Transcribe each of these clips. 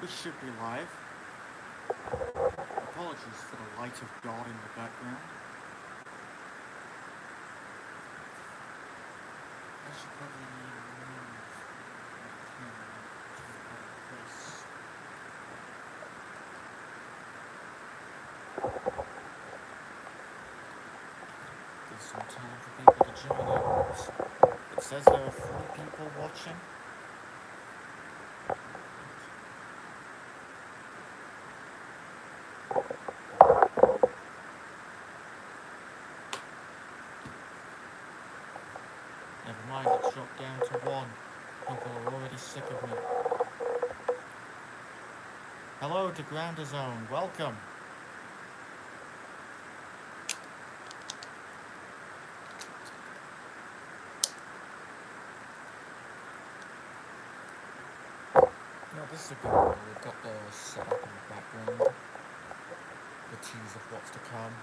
We should be live. Apologies for the light of God in the background. I should probably move the camera to a better place. Give some time for people to join in. It says there are 4 people watching. Never mind, it's dropped down to 1. People are already sick of me. Hello to Grounder Zone, welcome. You know, this is a good one. We've got the setup in the background, the tease of what's to come.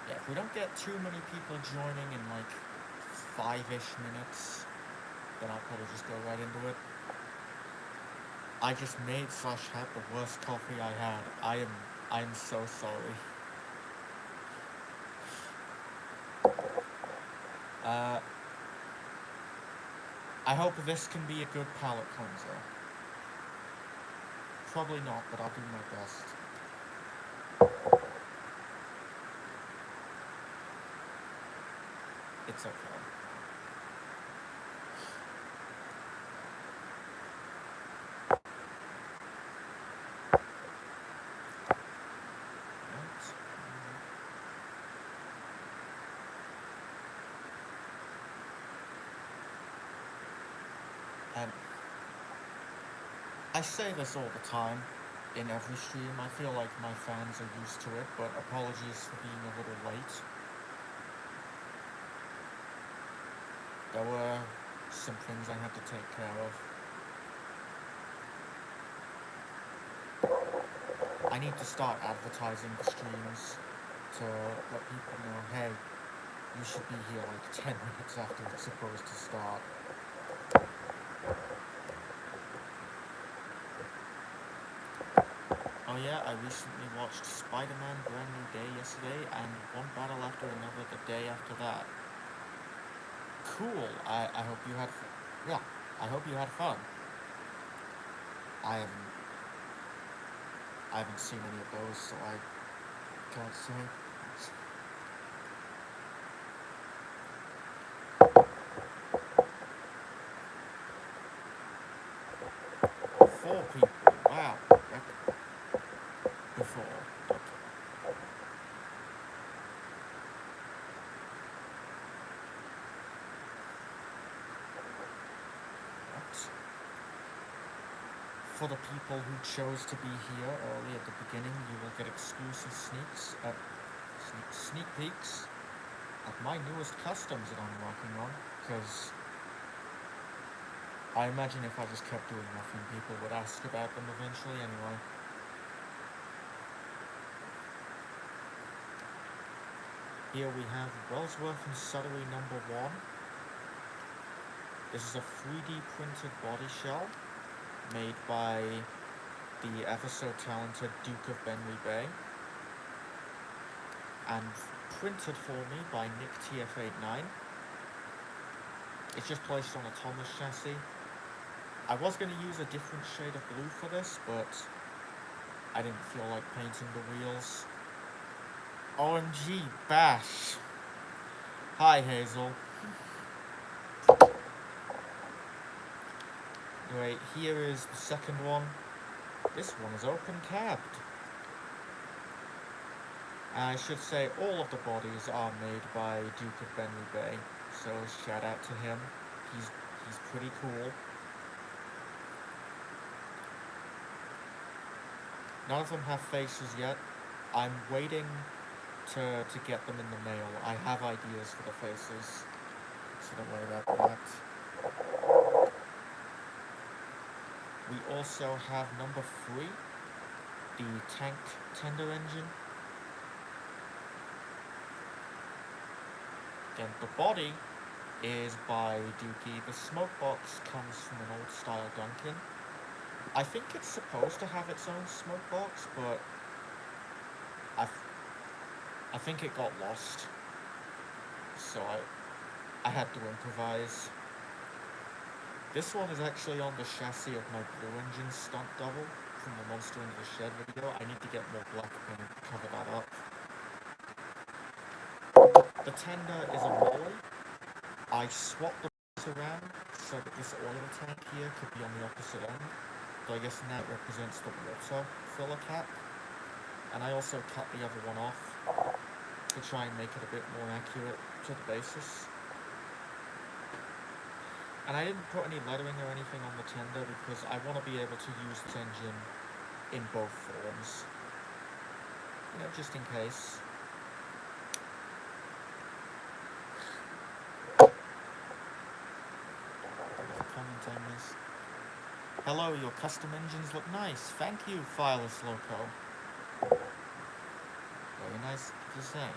Yeah, if we don't get too many people joining in like 5-ish minutes, then I'll probably just go right into it. I just made / had the worst coffee I had. I am so sorry. I hope this can be a good palate cleanser. Probably not, but I'll do my best. It's okay. I say this all the time, in every stream. I feel like my fans are used to it, but apologies for being a little late. There were some things I had to take care of. I need to start advertising the streams to let people know, hey, you should be here like 10 minutes after it's supposed to start. Oh yeah, I recently watched Spider-Man Brand New Day yesterday, and one battle after another the day after that. Cool. I hope you had I hope you had fun. I haven't seen any of those, so I can't say. 4 people. Wow. Before. For the people who chose to be here early at the beginning, you will get exclusive sneak peeks at my newest customs that I'm working on, because I imagine if I just kept doing nothing, people would ask about them eventually anyway. Here we have Wellsworth and Suttery number 1. This is a 3D printed body shell made by the ever so talented Duke of Benry Bay, and printed for me by Nick TF89. It's just placed on a Thomas chassis. I was going to use a different shade of blue for this, but I didn't feel like painting the wheels. OMG, Bash! Hi, Hazel. Anyway, here is the second one. This one is open cabbed. I should say all of the bodies are made by Duke of Benry Bay, so shout out to him. He's pretty cool. None of them have faces yet. I'm waiting to get them in the mail. I have ideas for the faces, so don't worry about that. also have number 3, the tank tender engine. Again, the body is by Dookie. The smoke box comes from an old style Duncan. I think it's supposed to have its own smoke box, but I think it got lost, so I had to improvise. This one is actually on the chassis of my Blue Engine stunt double from the Monster Under the Shed video. I need to get more black paint to cover that up. The tender is a Molly. I swapped the around so that this oil tank here could be on the opposite end, but I guess now it represents the water filler cap. And I also cut the other one off to try and make it a bit more accurate to the basis. And I didn't put any lettering or anything on the tender because I want to be able to use this engine in both forms. You know, just in case. Comment I missed. Hello, your custom engines look nice. Thank you, Fireless Loco. Very nice to say.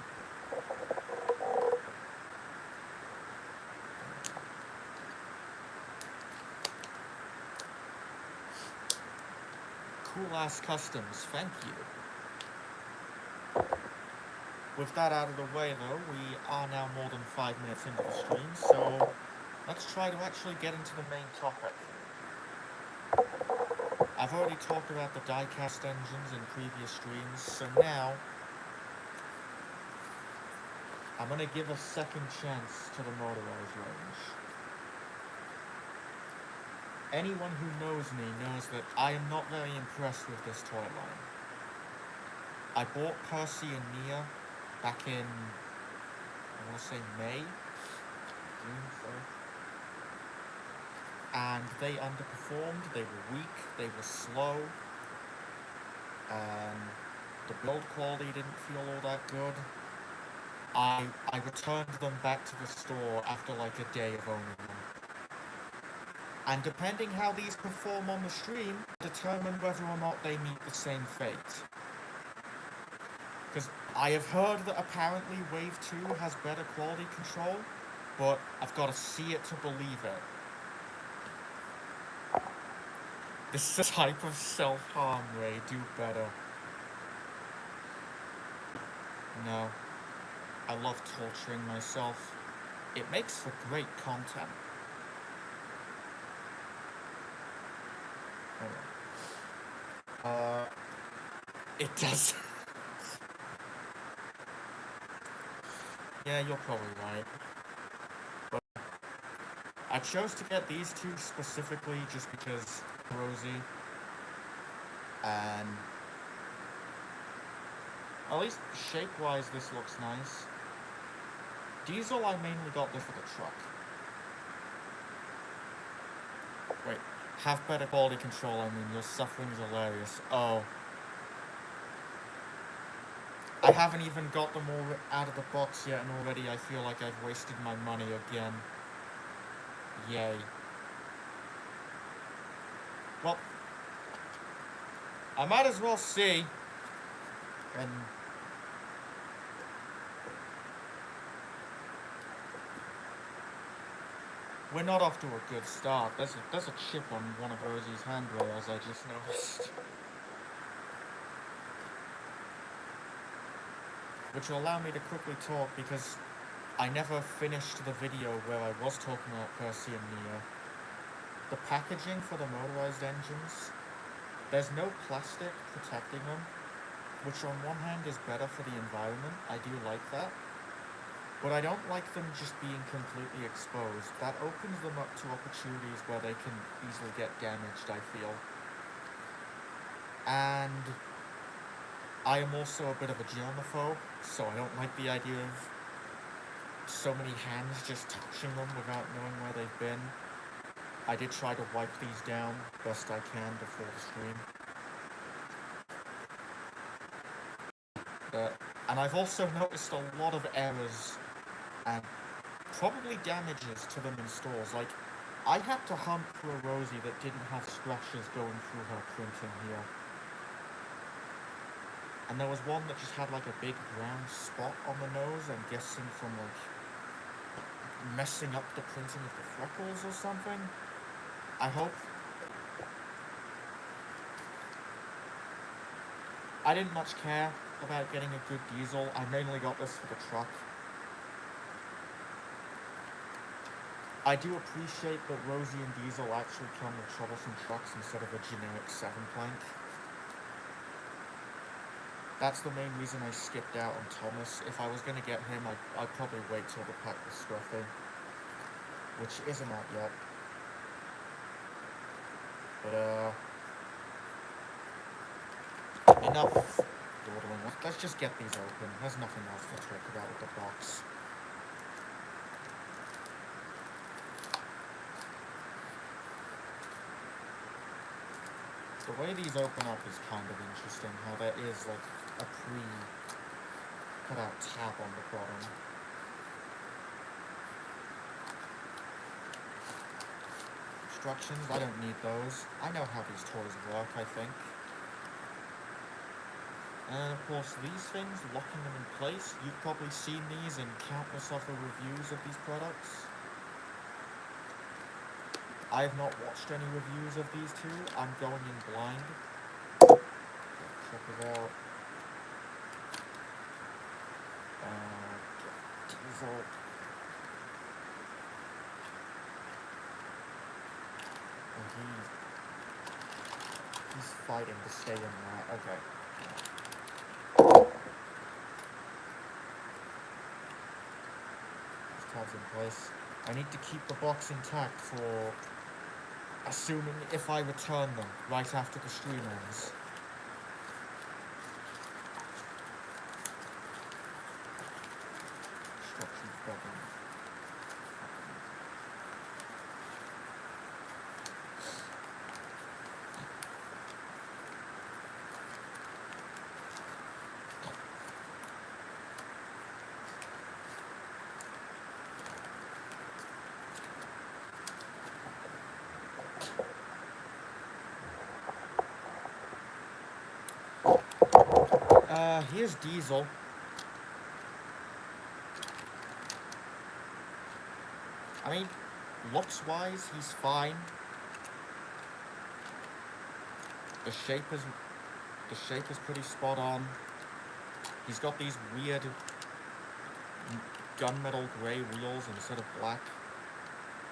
Cool ass customs, thank you. With that out of the way though, we are now more than 5 minutes into the stream, so let's try to actually get into the main topic. I've already talked about the die-cast engines in previous streams, so now I'm going to give a second chance to the Motorized range. Anyone who knows me knows that I am not very impressed with this toy line. I bought Percy and Nia back in, I want to say May? June, sorry. And they underperformed, they were weak, they were slow, and the build quality didn't feel all that good. I returned them back to the store after like a day of owning them. And depending how these perform on the stream, determine whether or not they meet the same fate. Because I have heard that apparently Wave 2 has better quality control, but I've got to see it to believe it. This is a type of self-harm, Ray. Do better. No. I love torturing myself. It makes for great content. It does. Yeah, you're probably right. But I chose to get these two specifically just because Rosie, and at least shape-wise this looks nice. Diesel, I mainly got this for the truck. Wait, have better quality control, I mean, your suffering is hilarious. Oh. I haven't even got them all out of the box yet, and already I feel like I've wasted my money again. Yay. Well, I might as well see. And we're not off to a good start. There's a chip on one of Rosie's handrails, I just noticed. Which will allow me to quickly talk because I never finished the video where I was talking about Percy and Nia. The packaging for the motorized engines, there's no plastic protecting them, which on one hand is better for the environment. I do like that. But I don't like them just being completely exposed. That opens them up to opportunities where they can easily get damaged, I feel. And I am also a bit of a germaphobe, so I don't like the idea of so many hands just touching them without knowing where they've been. I did try to wipe these down best I can before the stream. And I've also noticed a lot of errors and probably damages to them in stores. Like, I had to hunt for a Rosie that didn't have scratches going through her printing here. And there was one that just had like a big brown spot on the nose, I'm guessing from like messing up the printing of the freckles or something. I hope. I didn't much care about getting a good diesel. I mainly got this for the truck. I do appreciate that Rosie and Diesel actually come with troublesome trucks instead of a generic 7-plank. That's the main reason I skipped out on Thomas. If I was going to get him, I'd probably wait till the pack was scruffy, which isn't out yet. But, enough dawdling. Let's just get these open. There's nothing else to talk about with the box. The way these open up is kind of interesting, how there is like a pre-cut out tab on the bottom. Instructions, I don't need those. I know how these toys work, I think. And of course these things, locking them in place, you've probably seen these in countless other reviews of these products. I have not watched any reviews of these two. I'm going in blind. Check it out. Diesel. And he's fighting to stay in there. Okay. This tab's in place. I need to keep the box intact for assuming if I return them right after the stream ends. Instructions problem. Here's Diesel. I mean, looks-wise, he's fine. The shape is pretty spot on. He's got these weird gunmetal grey wheels instead of black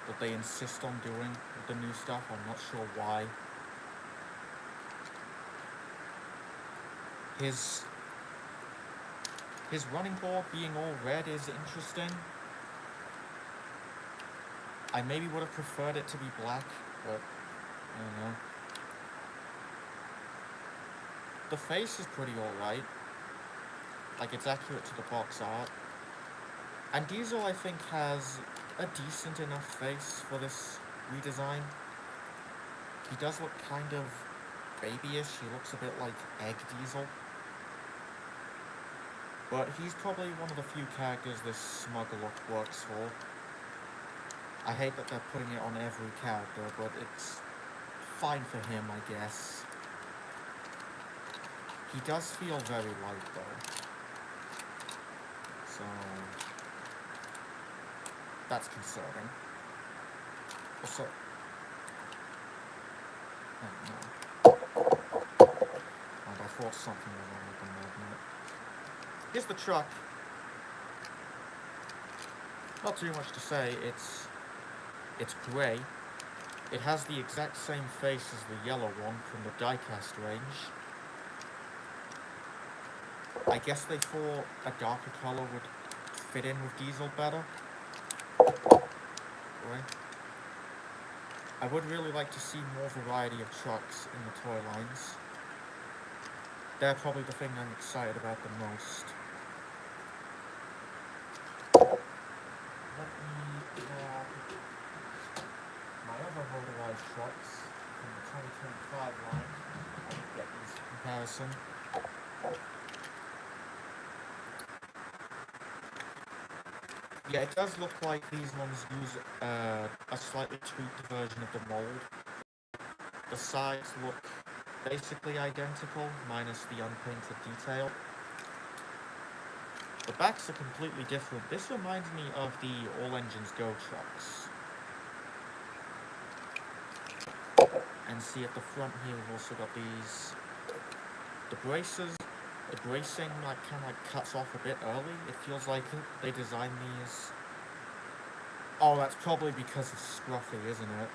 that they insist on doing with the new stuff. I'm not sure why. His running board being all red is interesting. I maybe would have preferred it to be black, but I don't know. The face is pretty alright. Like, it's accurate to the box art. And Diesel, I think, has a decent enough face for this redesign. He does look kind of babyish. He looks a bit like Egg Diesel. But he's probably one of the few characters this smug look works for. I hate that they're putting it on every character, but it's fine for him, I guess. He does feel very light, though. So that's concerning. Also, oh no. And I thought something was wrong with the magnet. Here's the truck. Not too much to say. It's grey. It has the exact same face as the yellow one from the diecast range. I guess they thought a darker colour would fit in with Diesel better. Right. I would really like to see more variety of trucks in the toy lines. They're probably the thing I'm excited about the most. Let me grab my other motorized trucks from the 2025 line. I can get these for comparison. Yeah, it does look like these ones use a slightly tweaked version of the mold. The sides look basically identical, minus the unpainted detail. The backs are completely different. This reminds me of the All Engines Go trucks. And see at the front here we've also got these, the braces, the bracing kind of cuts off a bit early. It feels like they designed these. Oh, that's probably because of Scruffy, isn't it?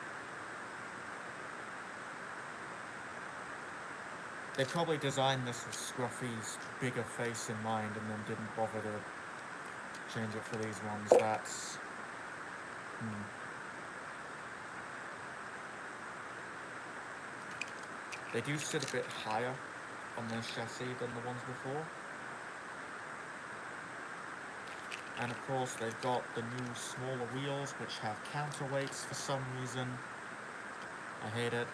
They probably designed this with Scruffy's bigger face in mind and then didn't bother to change it for these ones. That's... They do sit a bit higher on their chassis than the ones before. And of course they've got the new smaller wheels which have counterweights for some reason. I hate it.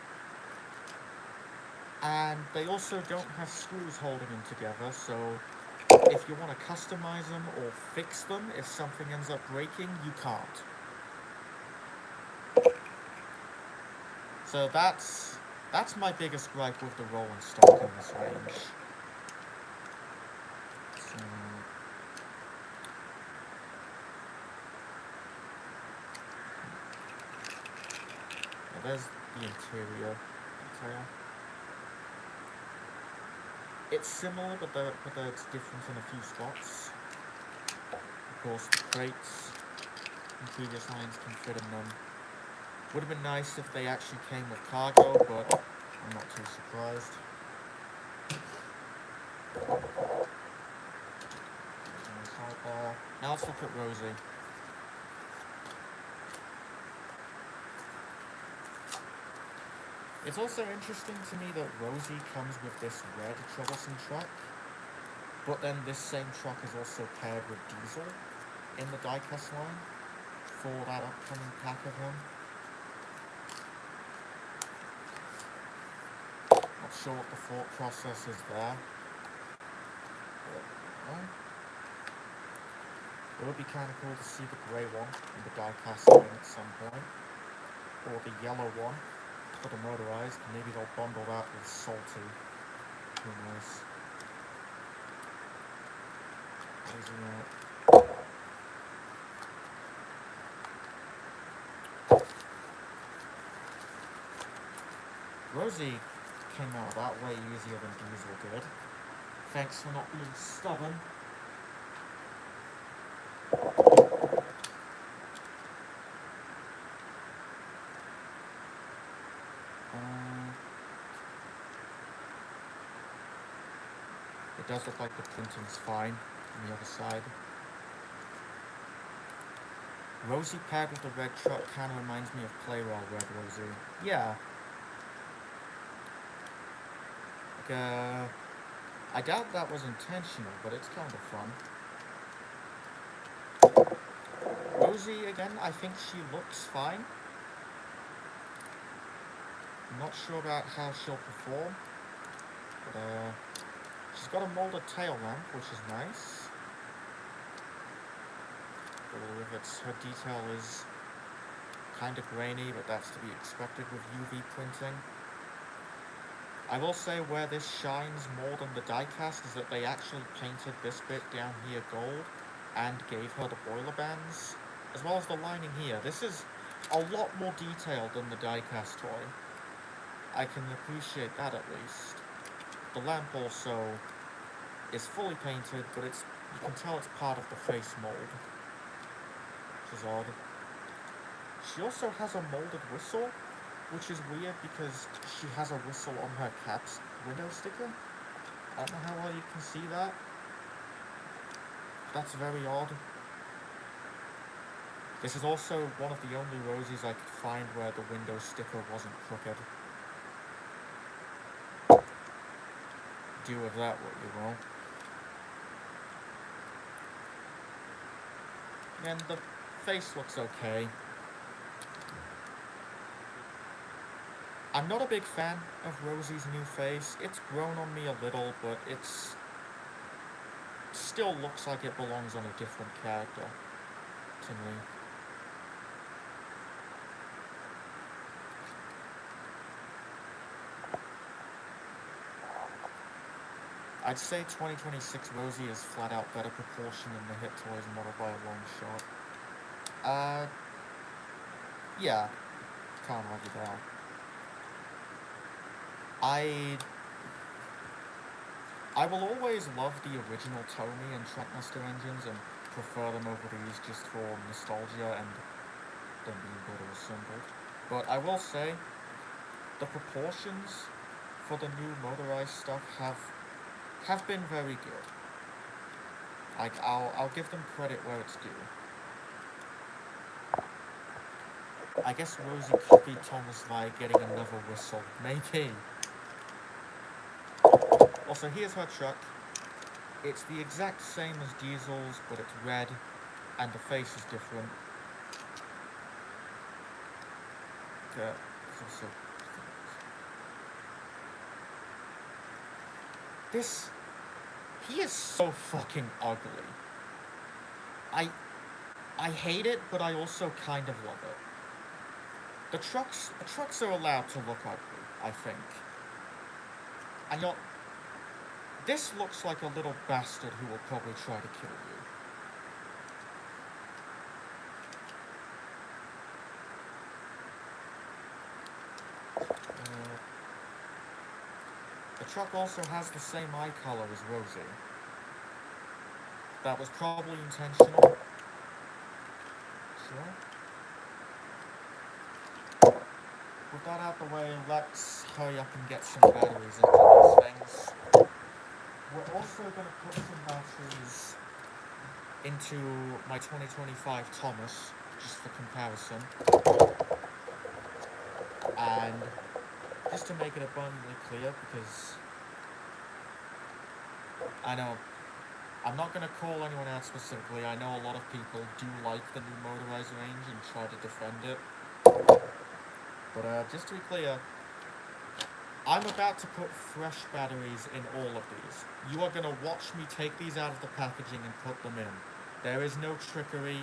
And they also don't have screws holding them together, so if you want to customize them or fix them if something ends up breaking, you can't. So that's my biggest gripe with the rolling stock in this range. So, there's the interior detail. It's similar, but it's different in a few spots. Of course, the crates in previous lines can fit in them. Would have been nice if they actually came with cargo, but I'm not too surprised. Now let's look at Rosie. It's also interesting to me that Rosie comes with this red troublesome truck, but then this same truck is also paired with Diesel in the diecast line for that upcoming pack of him. Not sure what the thought process is there. It would be kind of cool to see the grey one in the diecast line at some point, or the yellow one for the motorized. Maybe they'll bundle that with Salty. Who knows? Rosie came out that way easier than Diesel did. Thanks for not being stubborn. It does look like the printing's fine on the other side. Rosie paired with the red truck kind of reminds me of Playroll Red Rosie. Yeah. Like, I doubt that was intentional, but it's kind of fun. Rosie, again, I think she looks fine. I'm not sure about how she'll perform. But, she's got a molded tail lamp, which is nice. Her detail is kind of grainy, but that's to be expected with UV printing. I will say where this shines more than the diecast is that they actually painted this bit down here gold and gave her the boiler bands, as well as the lining here. This is a lot more detailed than the diecast toy. I can appreciate that at least. The lamp also is fully painted, but you can tell it's part of the face mold, which is odd. She also has a molded whistle, which is weird because she has a whistle on her cap's window sticker. I don't know how well you can see that. That's very odd. This is also one of the only Rosies I could find where the window sticker wasn't crooked. Do with that what you will. And the face looks okay. I'm not a big fan of Rosie's new face. It's grown on me a little, but it still looks like it belongs on a different character. to me. I'd say 2026 Rosie is flat out better proportion than the Hit Toys model by a long shot. Yeah, can't argue that. I will always love the original Tony and Trackmaster engines and prefer them over these just for nostalgia and them being better assembled. But I will say, the proportions for the new motorized stuff have been very good. Like, I'll give them credit where it's due. I guess Rosie copied Thomas by getting another whistle. Maybe. Also, here's her truck. It's the exact same as Diesel's, but it's red, and the face is different. Also, he is so fucking ugly. I hate it, but I also kind of love it. The trucks are allowed to look ugly, I think. And this looks like a little bastard who will probably try to kill you. The truck also has the same eye color as Rosie. That was probably intentional. Sure. With that out the way, let's hurry up and get some batteries into these things. We're also going to put some batteries into my 2025 Thomas, just for comparison. And just to make it abundantly clear, because I know I'm not going to call anyone out specifically. I know a lot of people do like the new Motorized range and try to defend it. But just to be clear, I'm about to put fresh batteries in all of these. You are going to watch me take these out of the packaging and put them in. There is no trickery.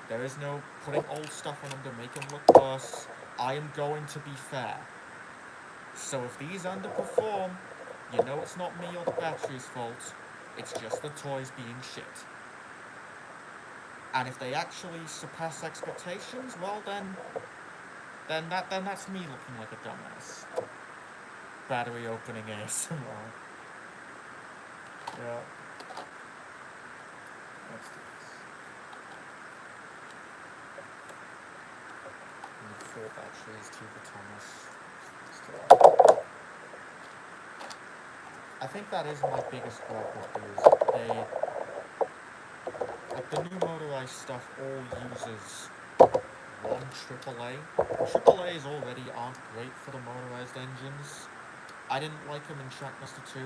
There is no putting old stuff on them to make them look worse. I am going to be fair. So if these underperform, you know it's not me or the battery's fault. It's just the toys being shit. And if they actually surpass expectations, well then that's me looking like a dumbass. Battery opening ASMR. Yeah. Let's do this. Need 4 batteries, 2 for Thomas. I think that is my biggest gripe with these. Like, the new motorized stuff all uses one AAA. AAAs already aren't great for the motorized engines. I didn't like them in Trackmaster 2.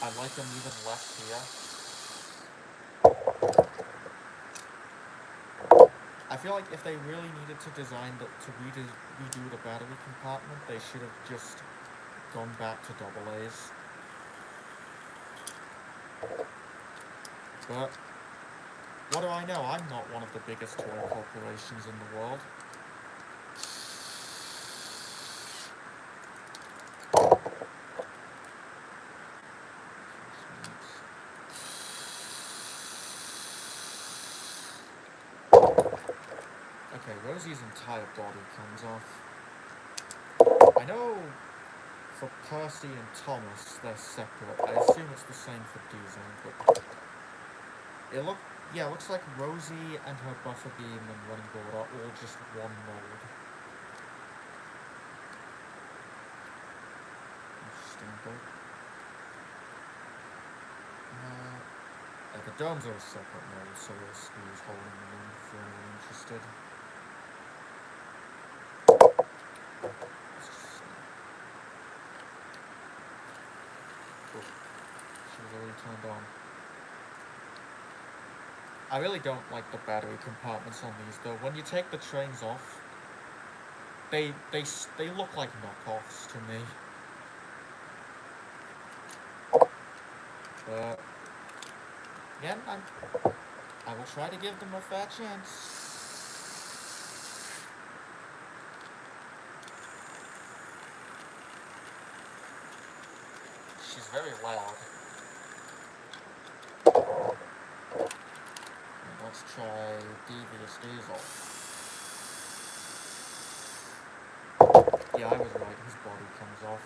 I like them even less here. I feel like if they really needed to redo the battery compartment, they should have just gone back to AA's. But what do I know? I'm not one of the biggest toy corporations in the world. Okay, Rosie's entire body comes off. I know for Percy and Thomas, they're separate. I assume it's the same for Diesel, but it looks like Rosie and her buffer beam and running board are all just one mold. Interesting, though. The domes are a separate mold, so we'll squeeze holding them in if anyone interested. She was already turned on. I really don't like the battery compartments on these though. When you take the trains off, they look like knockoffs to me. But again, I will try to give them a fair chance. She's very loud. And let's try Devious Diesel. Yeah, I was right, his body comes off.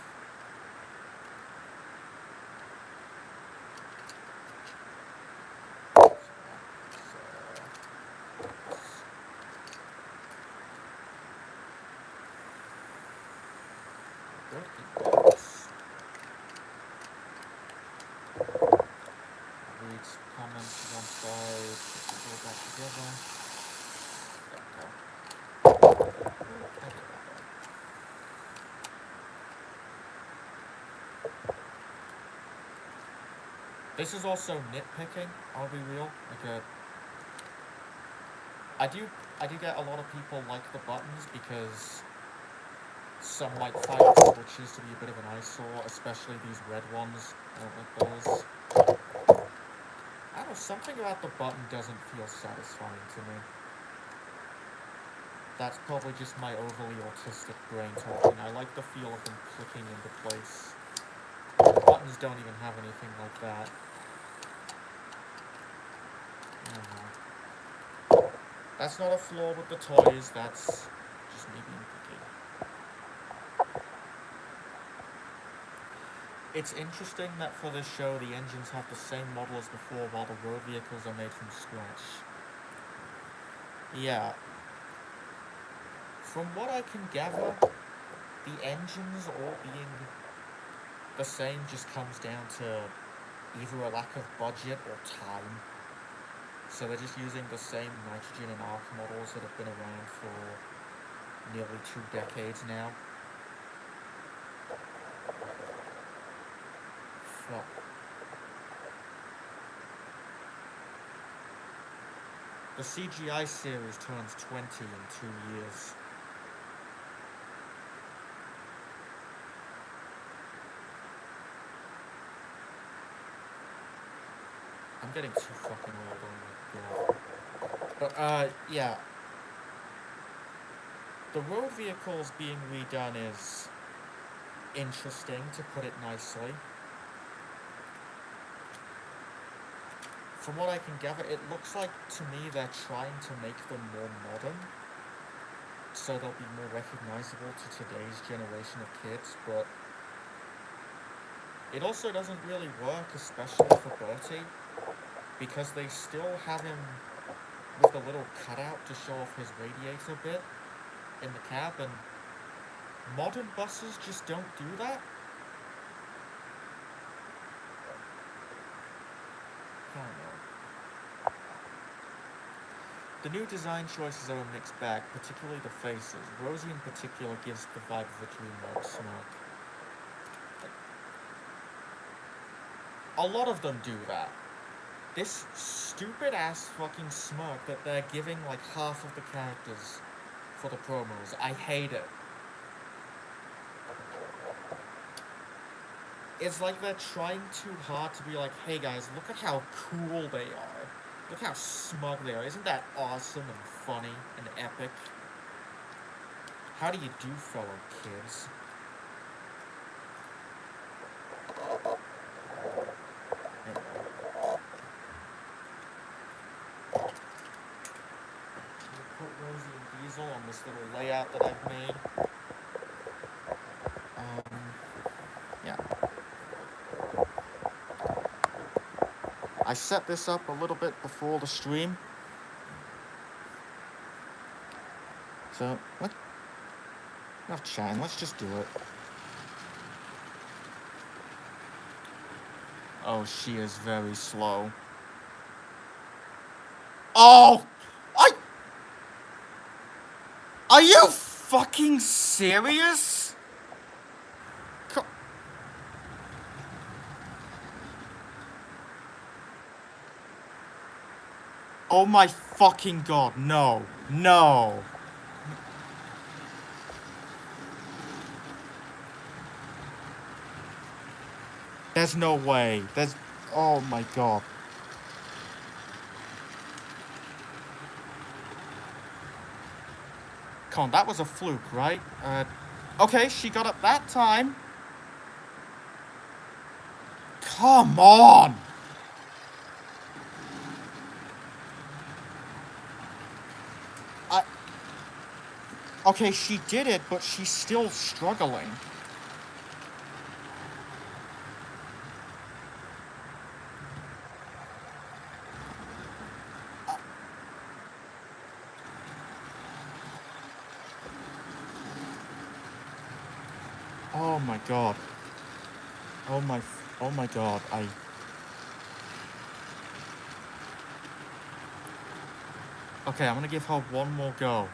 Reads comments one side, go back together. This is also nitpicking, I'll be real. I do get a lot of people like the buttons because some might find the switches to be a bit of an eyesore, especially these red ones. I don't like those. I don't know, something about the button doesn't feel satisfying to me. That's probably just my overly autistic brain talking. I like the feel of them clicking into place. The buttons don't even have anything like that. That's not a flaw with the toys, that's just me being picky. It's interesting that for this show the engines have the same model as before while the road vehicles are made from scratch. Yeah. From what I can gather, the engines all being the same just comes down to either a lack of budget or time. So they're just using the same nitrogen and arc models that have been around for nearly 2 decades now. Fuck. The CGI series turns 20 in 2 years. I'm getting too fucking old, oh my god. But, yeah. The road vehicles being redone is interesting, to put it nicely. From what I can gather, it looks like, to me, they're trying to make them more modern, so they'll be more recognizable to today's generation of kids, but it also doesn't really work, especially for Bertie, because they still have him with the little cutout to show off his radiator bit in the cab, and modern buses just don't do that. I don't know. The new design choices are a mixed bag, particularly the faces. Rosie in particular gives the vibe of a dreamlike smirk. A lot of them do that. This stupid ass fucking smirk that they're giving like half of the characters for the promos. I hate it. It's like they're trying too hard to be like, hey guys, look at how cool they are. Look how smug they are. Isn't that awesome and funny and epic? How do you do, fellow kids? Put Rosie and Diesel on this little layout that I've made. Yeah. I set this up a little bit before the stream. So, enough chatting, let's just do it. Oh, she is very slow. Oh! Are you fucking serious? Oh my fucking god, no. No. There's no way. Oh my god. Come on, that was a fluke, right? Okay, she got up that time. Come on! Okay, she did it, but she's still struggling. Oh my god. Oh my god, Okay, I'm gonna give her one more go.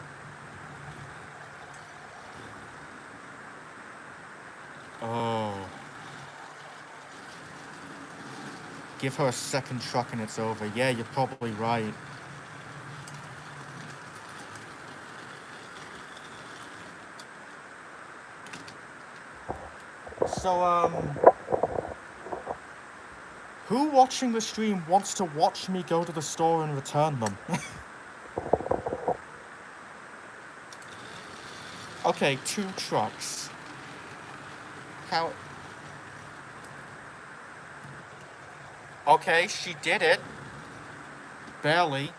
Oh. Give her a second truck and it's over. Yeah, you're probably right. So, who watching the stream wants to watch me go to the store and return them? Okay, 2 trucks. How? Okay, she did it. Barely.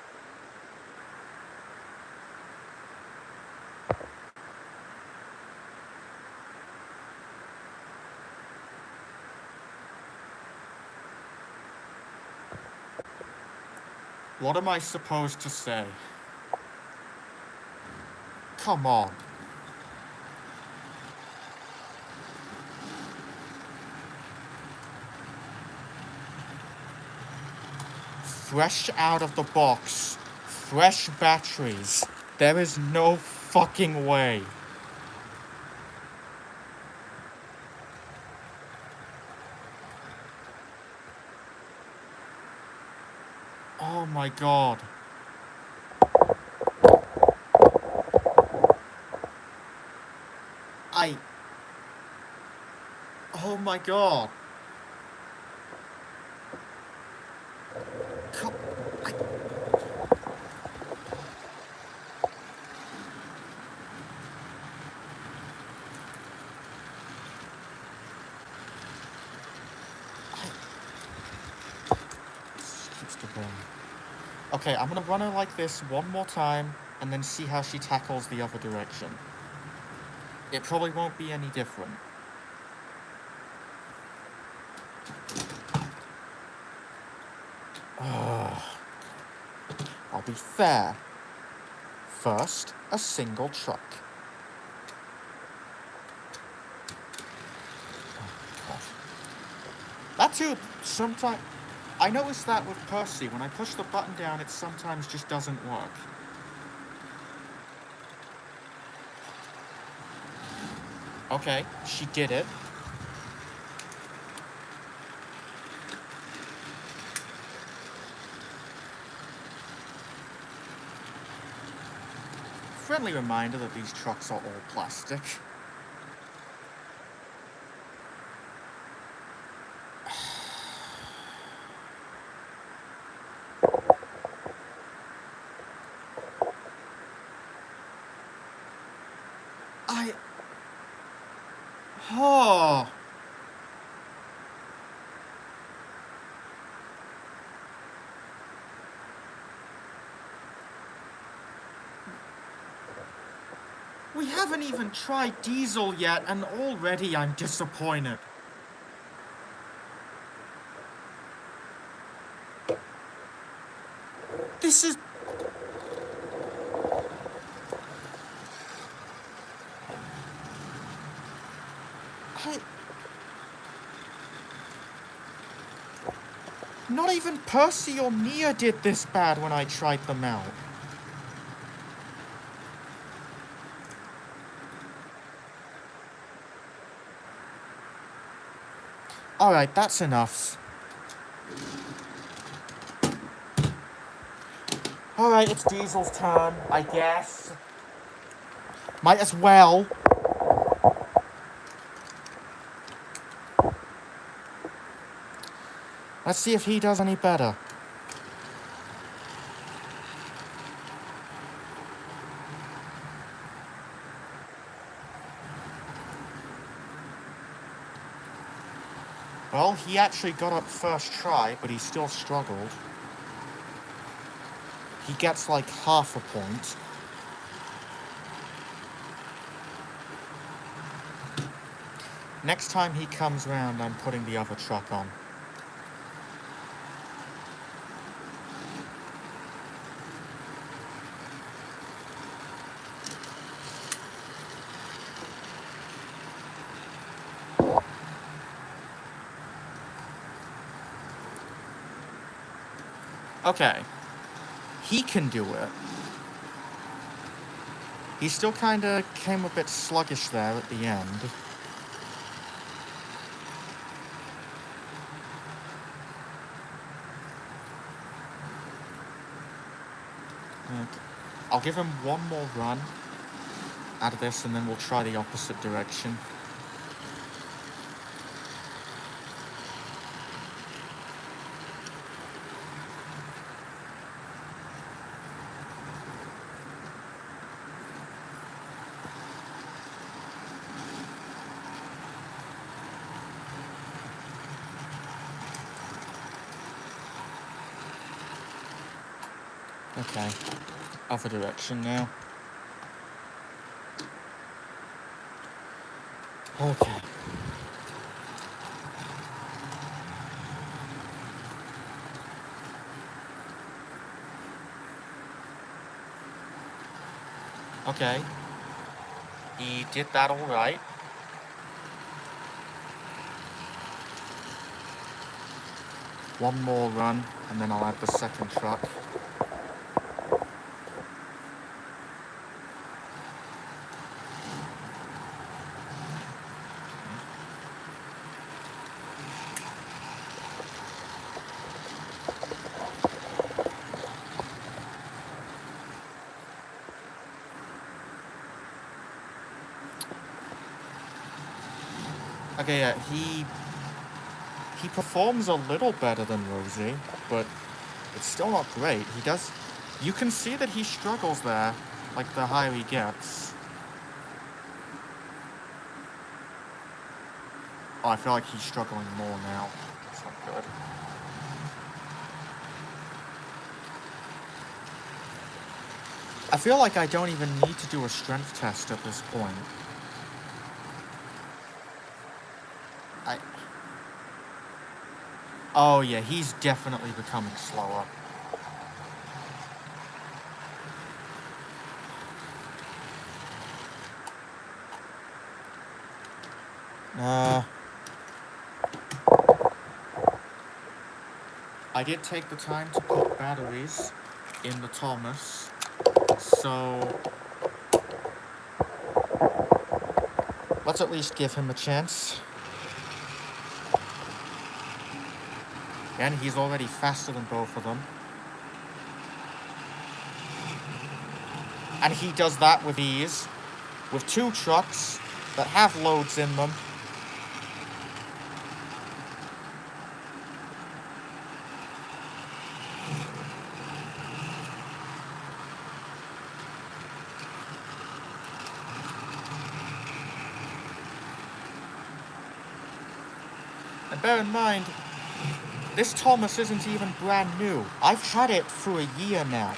What am I supposed to say? Come on. Fresh out of the box. Fresh batteries. There is no fucking way. Oh my god. Oh my god. Okay, I'm gonna run her like this one more time, and then see how she tackles the other direction. It probably won't be any different. I'll be fair. First, a single truck. That too, sometimes... I noticed that with Percy. When I push the button down, it sometimes just doesn't work. Okay, she did it. Friendly reminder that these trucks are all plastic. Oh. We haven't even tried diesel yet, and already I'm disappointed. This is... Not even Percy or Mia did this bad when I tried them out. Alright, that's enough. Alright, it's Diesel's turn, I guess. Might as well. Let's see if he does any better. Well, he actually got up first try, but he still struggled. He gets like half a point. Next time he comes round, I'm putting the other truck on. Okay. He can do it. He still kinda came a bit sluggish there at the end. Okay. I'll give him one more run out of this, and then we'll try the opposite direction. Okay, other direction now. Okay. Okay. He did that all right. One more run, and then I'll add the second truck. Okay, yeah, he performs a little better than Rosie, but it's still not great. You can see that he struggles there, like the higher he gets. Oh, I feel like he's struggling more now. It's not good. I feel like I don't even need to do a strength test at this point. Oh yeah, he's definitely becoming slower. I did take the time to put batteries in the Thomas, so let's at least give him a chance. And he's already faster than both of them. And he does that with ease, with two trucks that have loads in them. And bear in mind, this Thomas isn't even brand new. I've had it for a year now.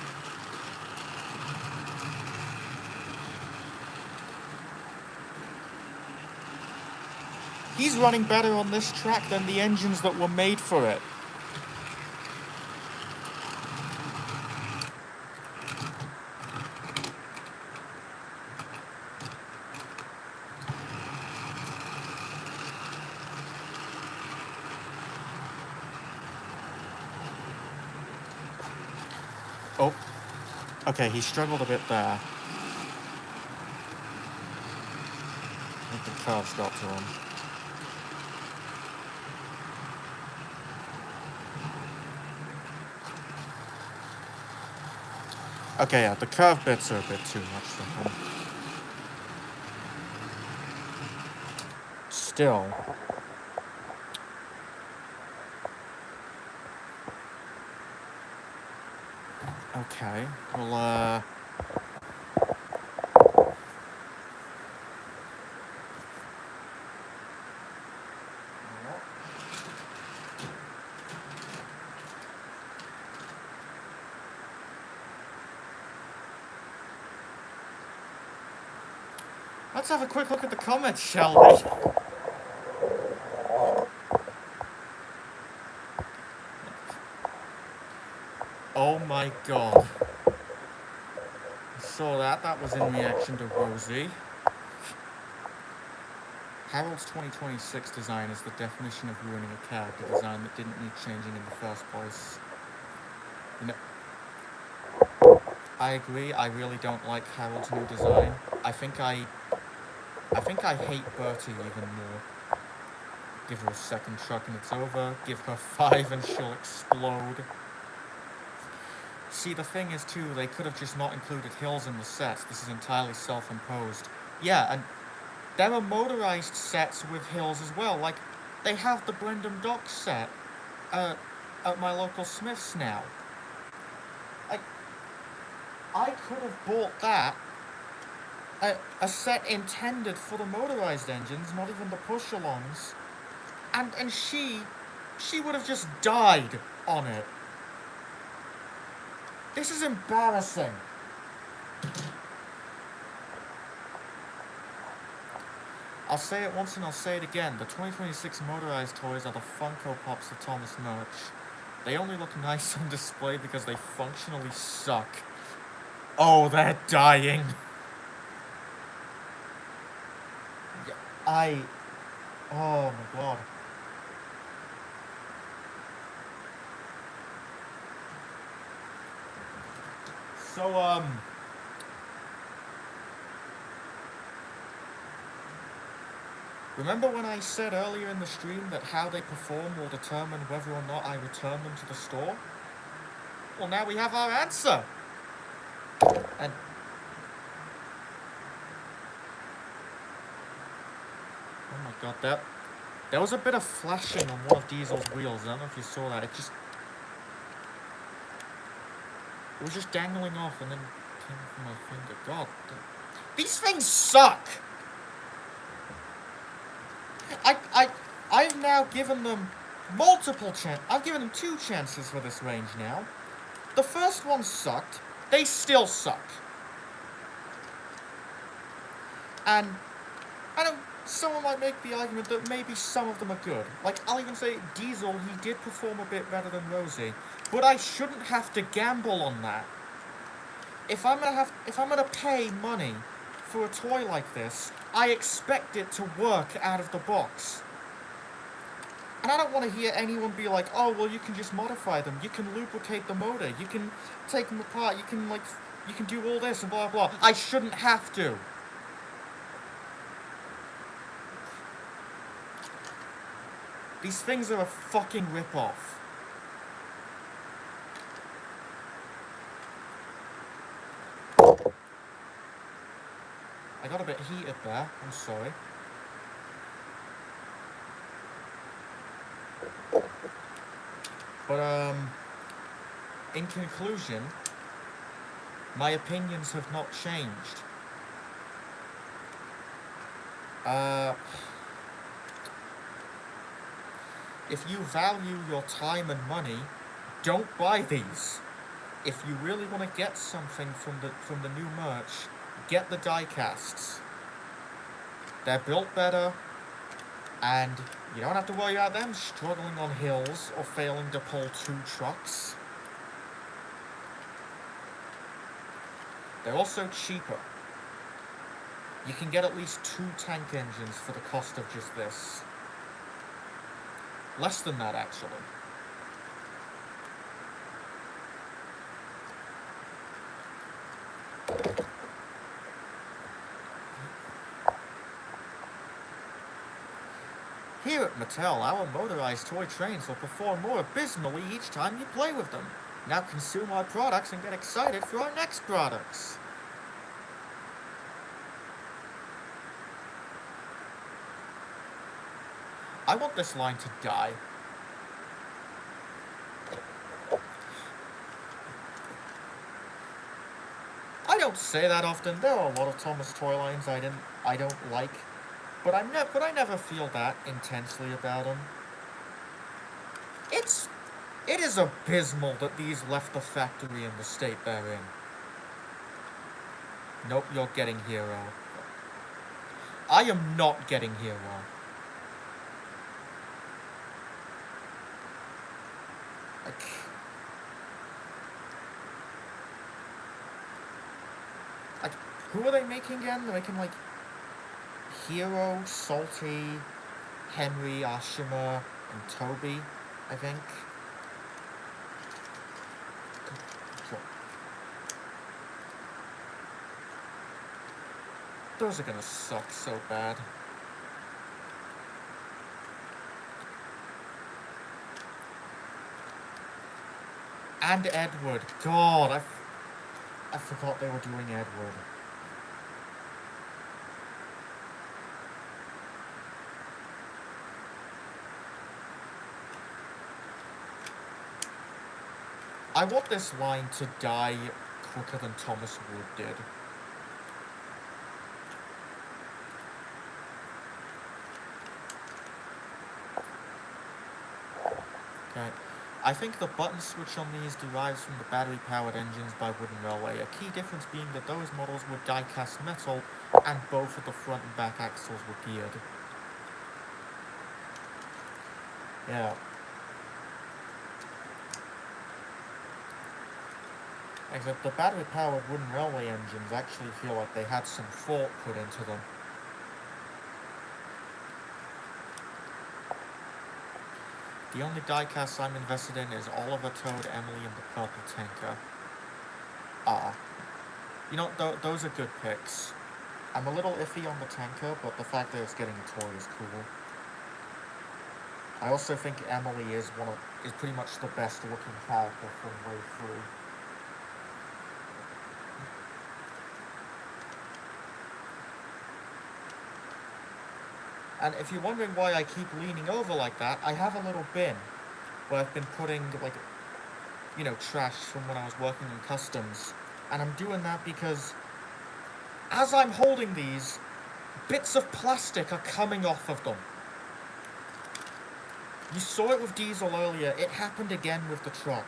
He's running better on this track than the engines that were made for it. Oh, okay, he struggled a bit there. I think the curves got to him. Okay, yeah, the curve bits are a bit too much for him. Still. Okay, well, Let's have a quick look at the comments, shall we? Oh my god. I saw that. That was in reaction to Rosie. Harold's 2026 design is the definition of ruining a character design that didn't need changing in the first place. You know, I agree, I really don't like Harold's new design. I think I hate Bertie even more. Give her a second truck and it's over. Give her 5 and she'll explode. See, the thing is too, they could have just not included hills in the sets. This is entirely self-imposed. Yeah, and there are motorized sets with hills as well. Like, they have the Brendan Dock set at my local Smith's now. I could have bought that. A set intended for the motorized engines, not even the push-alongs. And she would have just died on it. This is embarrassing. I'll say it once and I'll say it again. The 2026 motorized toys are the Funko Pops of Thomas merch. They only look nice on display because they functionally suck. Oh, they're dying. Oh my god. So, remember when I said earlier in the stream that how they perform will determine whether or not I return them to the store? Well, now we have our answer. And oh my god, there was a bit of flashing on one of Diesel's wheels. I don't know if you saw that. It was just dangling off and then came from my finger. God, these things suck. I've now given them multiple chances. I've given them 2 chances for this range now. The first one sucked. They still suck. And someone might make the argument that maybe some of them are good. Like, I'll even say Diesel, he did perform a bit better than Rosie. But I shouldn't have to gamble on that. If I'm gonna pay money for a toy like this, I expect it to work out of the box. And I don't want to hear anyone be like, oh, well, you can just modify them. You can lubricate the motor. You can take them apart. You can do all this and blah, blah. I shouldn't have to. These things are a fucking rip-off. I got a bit heated there. I'm sorry. But, in conclusion, my opinions have not changed. If you value your time and money, don't buy these. If you really want to get something from the new merch, get the die casts. They're built better, and you don't have to worry about them struggling on hills or failing to pull 2 trucks. They're also cheaper. You can get at least 2 tank engines for the cost of just this. Less than that, actually. Here at Mattel, our motorized toy trains will perform more abysmally each time you play with them. Now consume our products and get excited for our next products. I want this line to die. I don't say that often. There are a lot of Thomas toy lines I don't like. But I never feel that intensely about them. It is abysmal that these left the factory in the state they're in. Nope, you're getting Hero. I am not getting hero. Like, who are they making again? They're making, like, Hero, Salty, Henry, Ashima, and Toby, I think. Those are gonna suck so bad. And Edward. God, I forgot they were doing Edward. I want this line to die quicker than Thomas Wood did. Okay. I think the button switch on these derives from the battery-powered engines by Wooden Railway, a key difference being that those models were die-cast metal, and both of the front and back axles were geared. Yeah. Except the battery-powered Wooden Railway engines actually feel like they had some thought put into them. The only die-cast I'm invested in is Oliver, Toad, Emily, and the Purple Tanker. You know, those are good picks. I'm a little iffy on the Tanker, but the fact that it's getting a toy is cool. I also think Emily is pretty much the best looking character from Wave 3. And if you're wondering why I keep leaning over like that, I have a little bin where I've been putting, like, you know, trash from when I was working in customs. And I'm doing that because as I'm holding these, bits of plastic are coming off of them. You saw it with Diesel earlier, it happened again with the truck.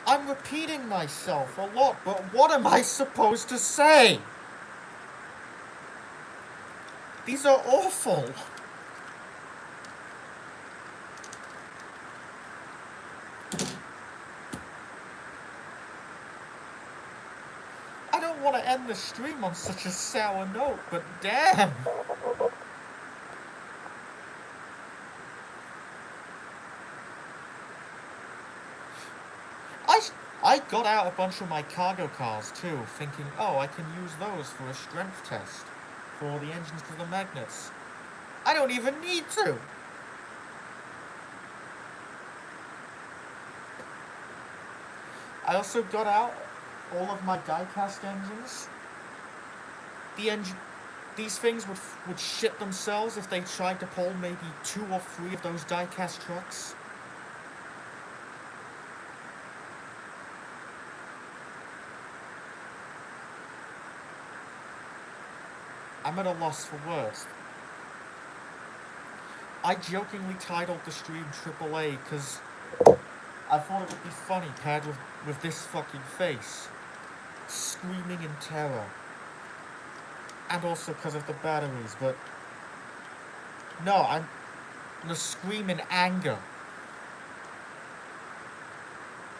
I'm repeating myself a lot, but what am I supposed to say? These are awful. I don't want to end the stream on such a sour note, but damn. I got out a bunch of my cargo cars too, thinking, oh, I can use those for a strength test for the engines to the magnets. I don't even need to. I also got out all of my die-cast engines. These things would shit themselves if they tried to pull maybe 2 or 3 of those die-cast trucks. I'm at a loss for words. I jokingly titled the stream AAA because I thought it would be funny paired with this fucking face. Screaming in terror. And also because of the batteries, but... No, I'm gonna scream in anger.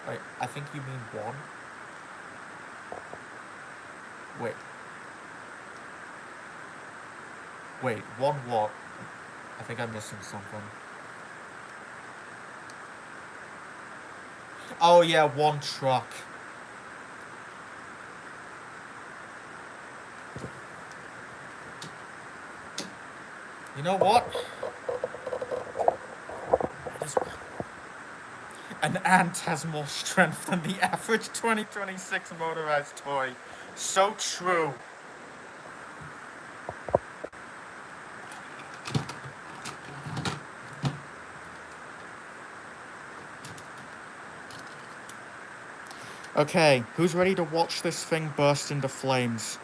Wait, I think you mean 1? Wait. Wait, 1 what? I think I'm missing something. Oh yeah, 1 truck. You know what? An ant has more strength than the average 2026 motorized toy. So true. Okay, who's ready to watch this thing burst into flames?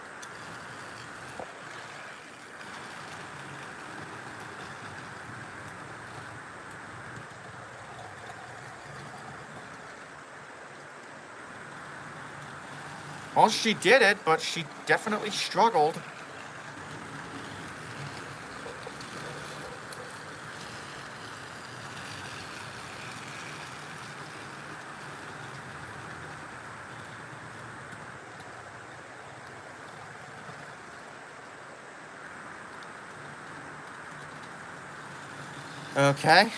Well, she did it, but she definitely struggled. Okay.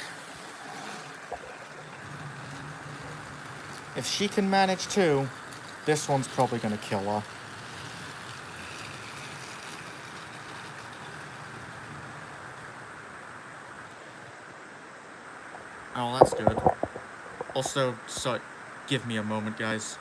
If she can manage too, this one's probably gonna kill her. Oh, that's good. Also, so, give me a moment, guys.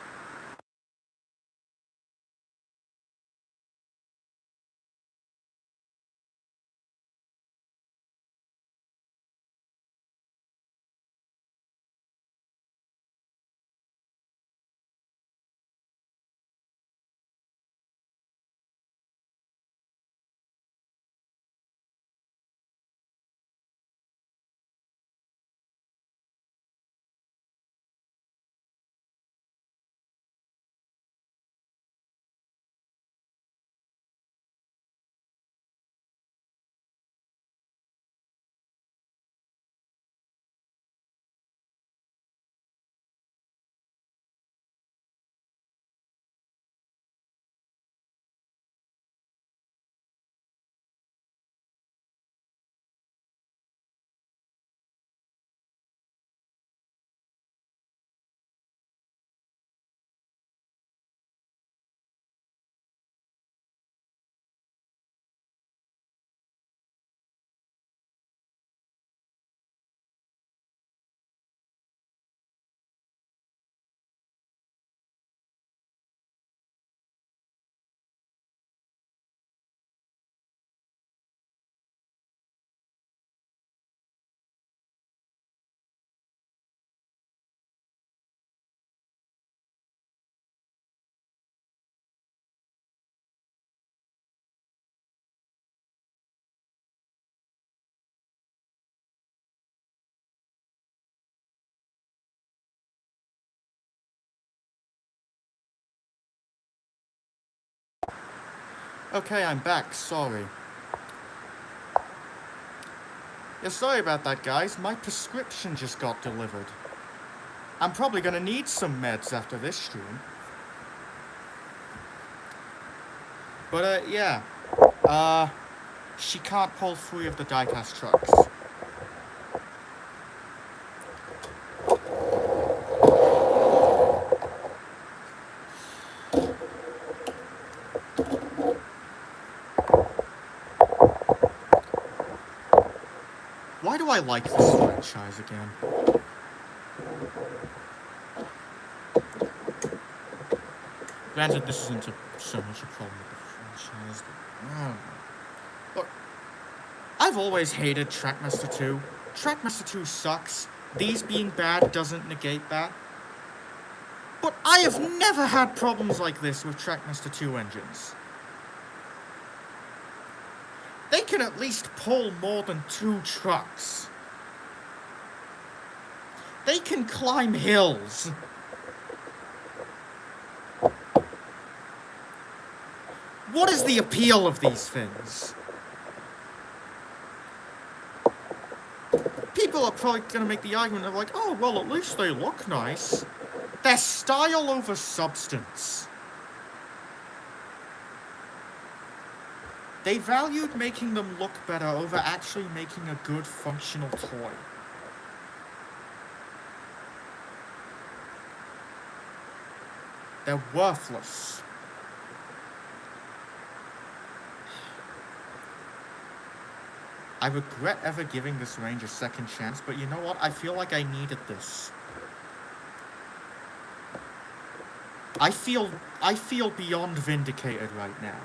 Okay, I'm back, sorry. Yeah, sorry about that, guys. My prescription just got delivered. I'm probably gonna need some meds after this stream. But, yeah. She can't pull 3 of the diecast trucks. Why do I like this franchise again? Granted, this isn't so much a problem with the franchise, but... Look, I've always hated Trackmaster 2. Trackmaster 2 sucks. These being bad doesn't negate that. But I have never had problems like this with Trackmaster 2 engines. They can at least pull more than 2 trucks. They can climb hills. What is the appeal of these things? People are probably going to make the argument of like, oh, well, at least they look nice. They're style over substance. They valued making them look better over actually making a good, functional toy. They're worthless. I regret ever giving this range a second chance, but you know what? I feel like I needed this. I feel beyond vindicated right now.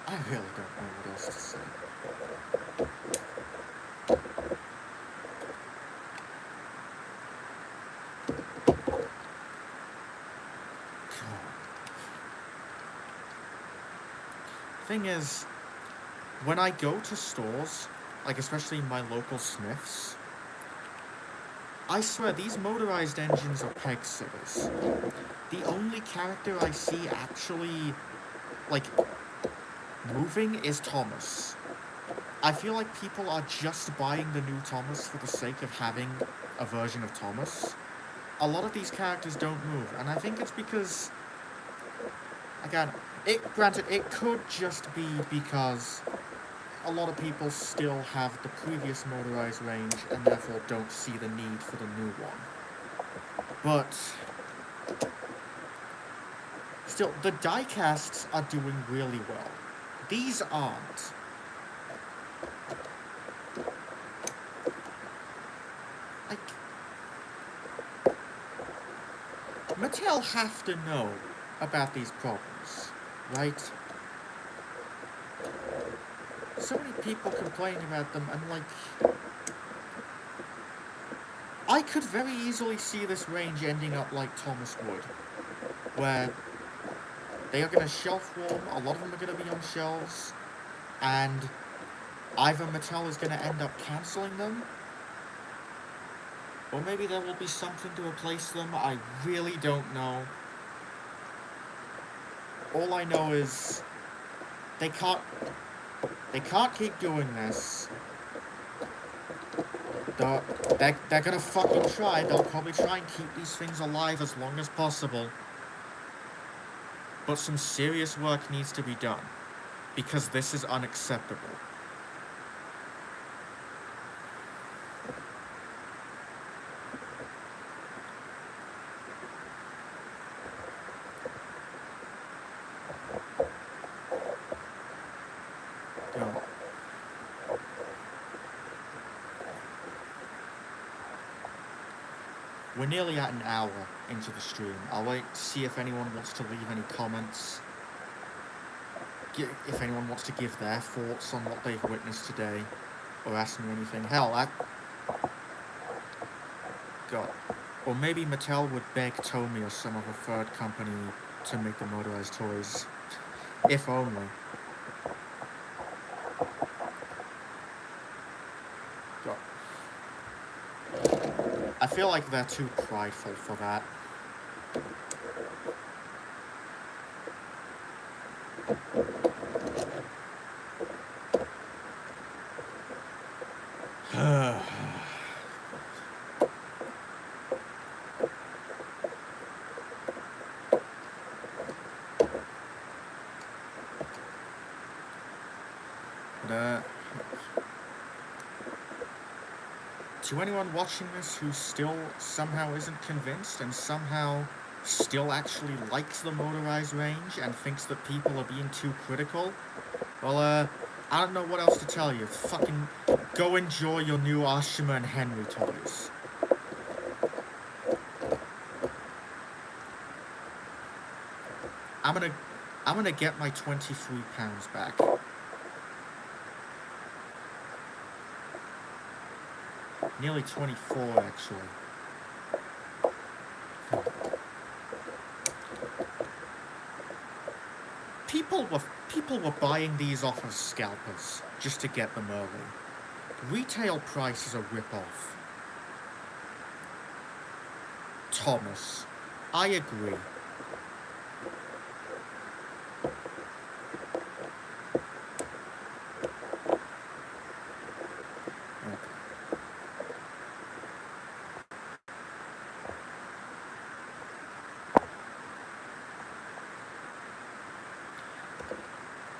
I really don't know what else to say. thing is, when I go to stores, like especially my local Smiths, I swear these motorized engines are peg sitters. The only character I see actually, like, moving is Thomas. I feel like people are just buying the new Thomas for the sake of having a version of Thomas. A lot of these characters don't move, and I think it's because, again, granted, it could just be because a lot of people still have the previous motorized range and therefore don't see the need for the new one. But still, the diecasts are doing really well. These aren't. Like, Mattel have to know about these problems, right? So many people complain about them, and like, I could very easily see this range ending up like Thomas would, where they are going to shelf warm, a lot of them are going to be on shelves, and either Mattel is going to end up cancelling them, or maybe there will be something to replace them. I really don't know. All I know is they can't keep doing this. They're gonna fucking try. They'll probably try and keep these things alive as long as possible. But some serious work needs to be done, because this is unacceptable. We're nearly at an hour into the stream. I'll wait to see if anyone wants to leave any comments. If anyone wants to give their thoughts on what they've witnessed today, or ask me anything. Hell, God. Or maybe Mattel would beg Tomy or some other third company to make the motorized toys. If only. God. I feel like they're too prideful for that. To anyone watching this who still somehow isn't convinced and somehow still actually likes the motorized range and thinks that people are being too critical, well, I don't know what else to tell you. Fucking go enjoy your new Ashima and Henry toys. I'm gonna get my £23 back. Nearly 24, actually. People were buying these off of scalpers just to get them early. Retail price is a rip-off. Thomas, I agree.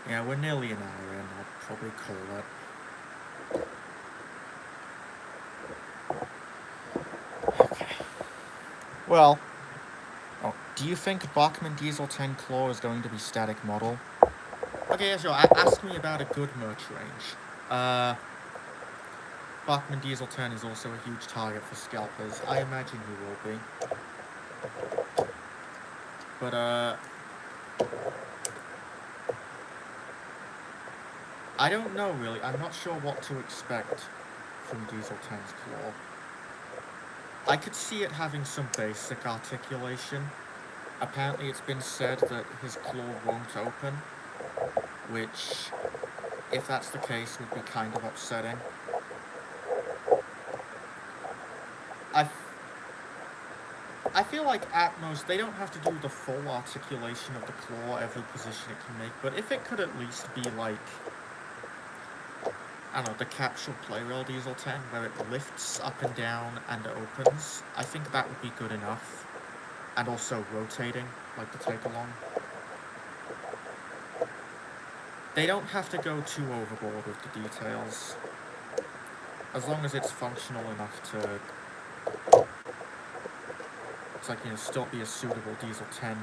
Yeah, we're nearly an hour in. I'll probably call it. Okay. Well, do you think Bachmann Diesel 10 Claw is going to be static model? Okay, yeah, sure. Ask me about a good merch range. Bachmann Diesel 10 is also a huge target for scalpers. I imagine he will be. But, I don't know, really. I'm not sure what to expect from Diesel 10's claw. I could see it having some basic articulation. Apparently it's been said that his claw won't open. which, if that's the case, would be kind of upsetting. I feel like at most, they don't have to do the full articulation of the claw every position it can make, but if it could at least be like, I don't know, the capsule play rail Diesel 10, where it lifts up and down and opens, I think that would be good enough. And also rotating, like the take-along. They don't have to go too overboard with the details, as long as it's functional enough to, it's like, you know, still be a suitable Diesel 10,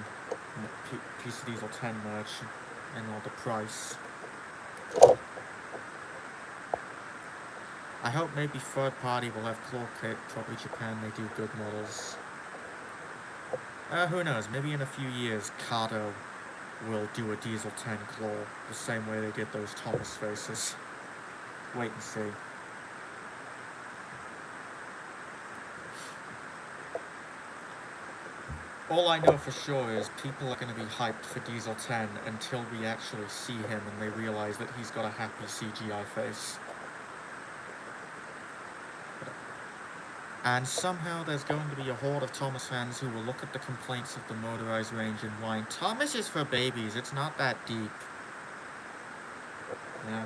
piece of Diesel 10 merch, and all the price. I hope maybe third party will have claw kit, probably Japan, they do good models. Who knows, maybe in a few years, Cardo will do a Diesel 10 claw, the same way they did those Thomas faces. Wait and see. All I know for sure is people are going to be hyped for Diesel 10 until we actually see him and they realize that he's got a happy CGI face. And somehow there's going to be a horde of Thomas fans who will look at the complaints of the Motorized range and whine, Thomas is for babies, it's not that deep. Yeah.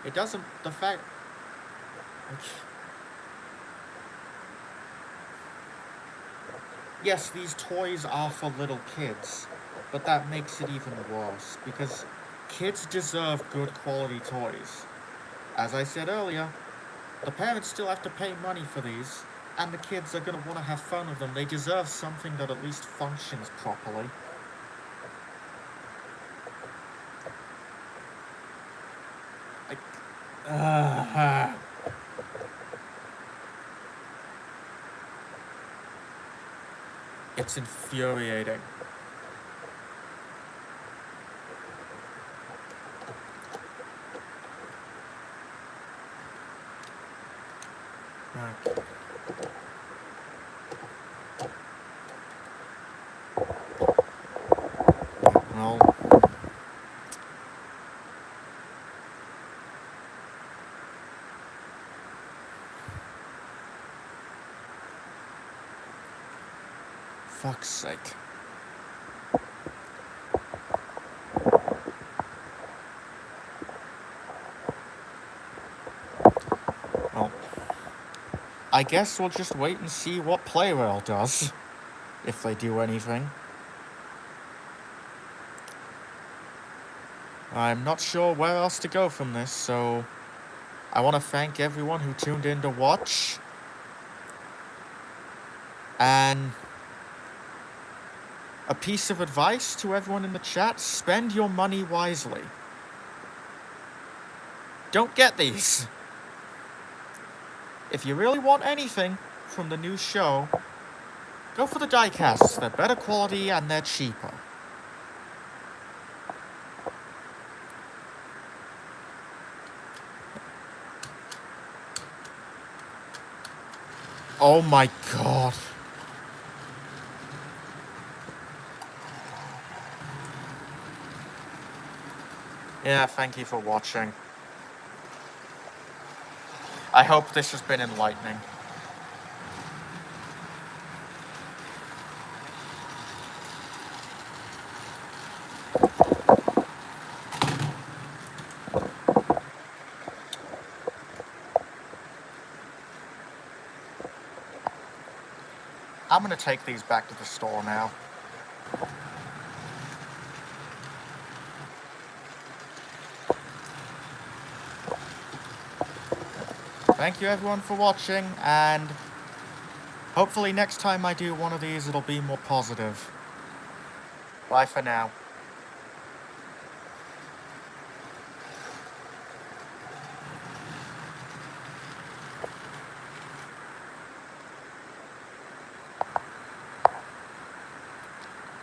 It doesn't, the fact... Yes, these toys are for little kids, but that makes it even worse, because kids deserve good quality toys. As I said earlier, the parents still have to pay money for these, and the kids are going to want to have fun with them. They deserve something that at least functions properly. It's infuriating. Well, fuck's sake. Well, I guess we'll just wait and see what Playrail does, if they do anything. I'm not sure where else to go from this, so I want to thank everyone who tuned in to watch. And a piece of advice to everyone in the chat, spend your money wisely. Don't get these. If you really want anything from the new show, go for the diecasts. They're better quality and they're cheaper. Oh my god. Yeah, thank you for watching. I hope this has been enlightening. I'm gonna take these back to the store now. Thank you everyone for watching, and hopefully next time I do one of these it'll be more positive. Bye for now.